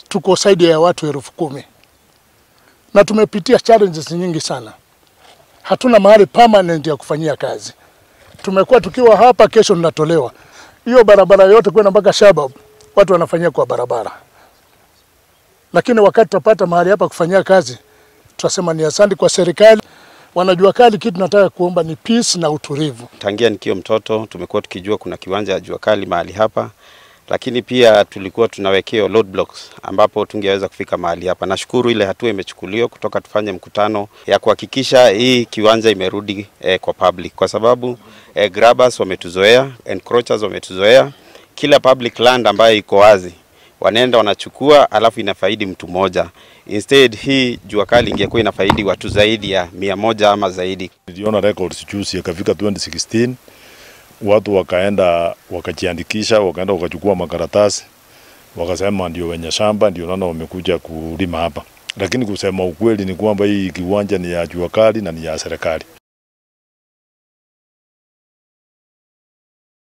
tuko zaidi ya watu 10,000. Na tumepitia challenges nyingi sana. Hatuna mahali permanent ya kufanyia kazi. Tumekuwa tukiwa hapa, kesho tunatolewa. Hiyo barabara yote kwenda mpaka Shabab watu wanafanyia kwa barabara. Lakini wakati tutapata mahali hapa kufanyia kazi, tutasema ni asante kwa serikali. Wanajua kali, kitu tunataka kuomba ni peace na utulivu. Tangia nikiwa mtoto tumekuwa tukijua kuna kiwanja ya jua kali mahali hapa, lakini pia tulikuwa tunawekea road blocks ambapo tungeweza kufika mahali hapa. Nashukuru ile hatua imechukuliwa kutoka tufanye mkutano ya kuhakikisha hii kiwanja imerudi kwa public, kwa sababu grabbers wametuzoea, encroachers wametuzoea. Kila public land ambayo iko wazi wanaenda wanachukua, alafu inafaidi mtu mmoja. Instead hii jua kali ingekuwa inafaidi watu zaidi ya 100 ama zaidi. Niliona records juzi yakafika 2016, watu wakaenda wakajiandikisha, wakaenda wakachukua makaratasi, wakasema ndio wenye shamba, ndio nana wamekuja kulima hapa. Lakini kusema ukweli ni kwamba hii kiwanja ni ya jua kali na ni ya serikali.